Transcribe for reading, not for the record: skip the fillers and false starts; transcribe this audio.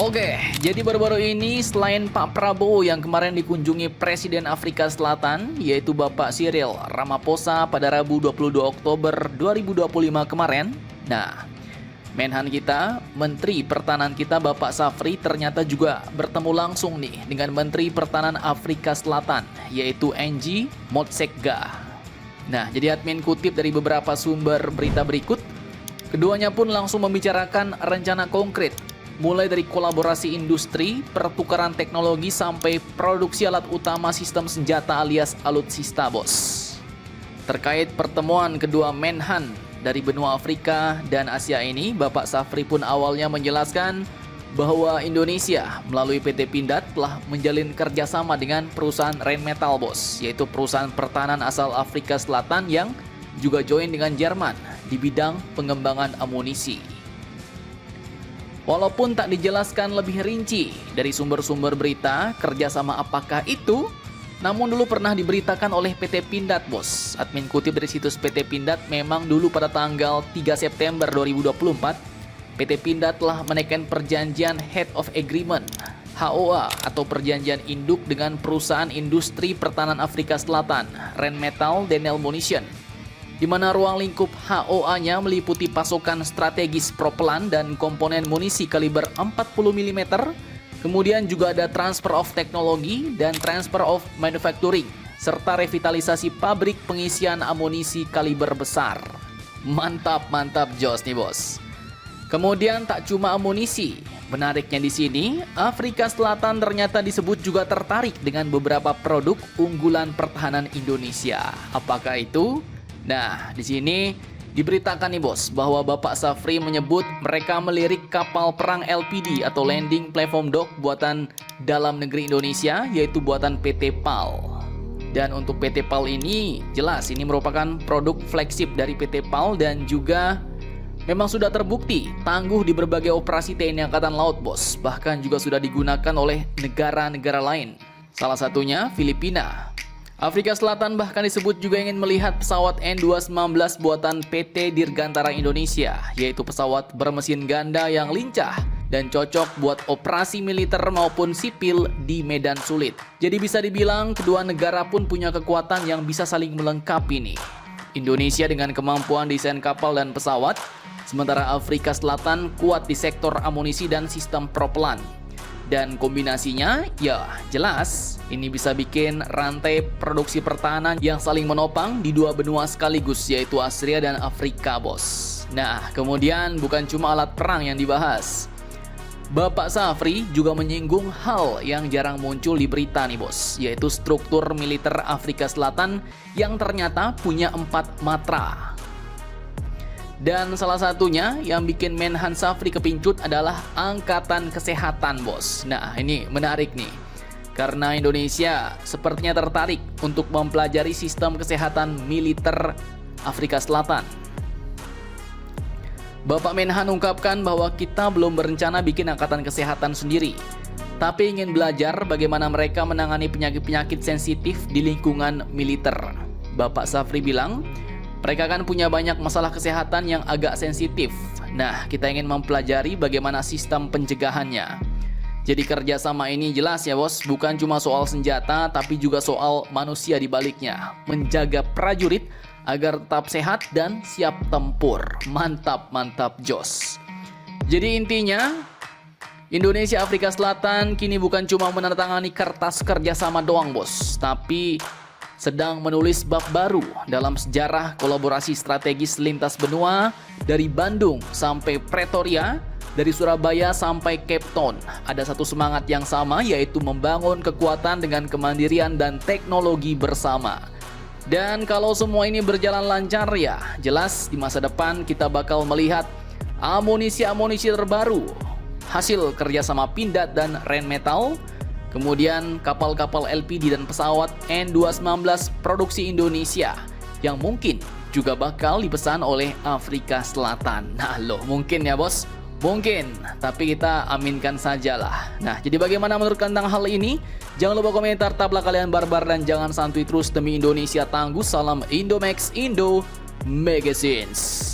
Oke, jadi baru-baru ini selain Pak Prabowo yang kemarin dikunjungi Presiden Afrika Selatan, yaitu Bapak Cyril Ramaphosa pada Rabu 22 Oktober 2025 kemarin. Nah, Menhan kita, Menteri Pertahanan kita Bapak Safri ternyata juga bertemu langsung nih dengan Menteri Pertahanan Afrika Selatan, yaitu Angie Motshekga. Nah, jadi admin kutip dari beberapa sumber berita berikut, keduanya pun langsung membicarakan rencana konkret, mulai dari kolaborasi industri, pertukaran teknologi, sampai produksi alat utama sistem senjata alias alutsista, bos. Terkait pertemuan kedua Menhan dari benua Afrika dan Asia ini, Bapak Safri pun awalnya menjelaskan bahwa Indonesia melalui PT Pindad telah menjalin kerjasama dengan perusahaan Rheinmetall, bos, yaitu perusahaan pertahanan asal Afrika Selatan yang juga join dengan Jerman di bidang pengembangan amunisi. Walaupun tak dijelaskan lebih rinci dari sumber-sumber berita kerjasama apakah itu, namun dulu pernah diberitakan oleh PT Pindad, bos. Admin kutip dari situs PT Pindad, memang dulu pada tanggal 3 September 2024, PT Pindad telah menaikkan perjanjian Head of Agreement HOA atau perjanjian induk dengan perusahaan industri pertahanan Afrika Selatan, Rheinmetall Denel Munition, di mana ruang lingkup HOA-nya meliputi pasokan strategis propelan dan komponen munisi kaliber 40 mm, kemudian juga ada transfer of teknologi dan transfer of manufacturing, serta revitalisasi pabrik pengisian amunisi kaliber besar. Mantap jos nih, bos. Kemudian tak cuma amunisi, menariknya di sini, Afrika Selatan ternyata disebut juga tertarik dengan beberapa produk unggulan pertahanan Indonesia. Apakah itu? Nah, di sini diberitakan nih, bos, bahwa Bapak Safri menyebut mereka melirik kapal perang LPD atau Landing Platform Dock buatan dalam negeri Indonesia, yaitu buatan PT PAL. Dan untuk PT PAL ini, jelas ini merupakan produk flagship dari PT PAL dan juga memang sudah terbukti tangguh di berbagai operasi TNI Angkatan Laut, bos. Bahkan juga sudah digunakan oleh negara-negara lain, salah satunya Filipina. Afrika Selatan bahkan disebut juga ingin melihat pesawat N219 buatan PT Dirgantara Indonesia, yaitu pesawat bermesin ganda yang lincah dan cocok buat operasi militer maupun sipil di medan sulit. Jadi bisa dibilang kedua negara pun punya kekuatan yang bisa saling melengkapi nih. Indonesia dengan kemampuan desain kapal dan pesawat, sementara Afrika Selatan kuat di sektor amunisi dan sistem propelan. Dan kombinasinya, ya jelas, ini bisa bikin rantai produksi pertahanan yang saling menopang di dua benua sekaligus, yaitu Asia dan Afrika, bos. Nah, kemudian bukan cuma alat perang yang dibahas. Bapak Safri juga menyinggung hal yang jarang muncul di berita nih, bos, yaitu struktur militer Afrika Selatan yang ternyata punya 4 matra. Dan salah satunya yang bikin Menhan Safri kepincut adalah Angkatan Kesehatan, bos. Nah, ini menarik nih, karena Indonesia sepertinya tertarik untuk mempelajari sistem kesehatan militer Afrika Selatan. Bapak Menhan ungkapkan bahwa kita belum berencana bikin angkatan kesehatan sendiri, tapi ingin belajar bagaimana mereka menangani penyakit-penyakit sensitif di lingkungan militer. Bapak Safri bilang, mereka kan punya banyak masalah kesehatan yang agak sensitif. Nah, kita ingin mempelajari bagaimana sistem pencegahannya. Jadi kerjasama ini jelas ya, bos, bukan cuma soal senjata, tapi juga soal manusia di baliknya. Menjaga prajurit agar tetap sehat dan siap tempur. Mantap jos. Jadi intinya, Indonesia Afrika Selatan kini bukan cuma menandatangani kertas kerjasama doang, bos, tapi sedang menulis bab baru dalam sejarah kolaborasi strategis lintas benua, dari Bandung sampai Pretoria, dari Surabaya sampai Cape Town. Ada satu semangat yang sama, yaitu membangun kekuatan dengan kemandirian dan teknologi bersama. Dan kalau semua ini berjalan lancar, ya jelas di masa depan kita bakal melihat amunisi-amunisi terbaru hasil kerjasama Pindad dan Rheinmetall, kemudian kapal-kapal LPD dan pesawat N219 produksi Indonesia yang mungkin juga bakal dipesan oleh Afrika Selatan. Nah loh, mungkin ya, bos, mungkin, tapi kita aminkan sajalah. Nah, jadi bagaimana menurut kalian tentang hal ini? Jangan lupa komentar, tablah kalian barbar, dan jangan santuy terus demi Indonesia tangguh. Salam Indomax Indo Magazines.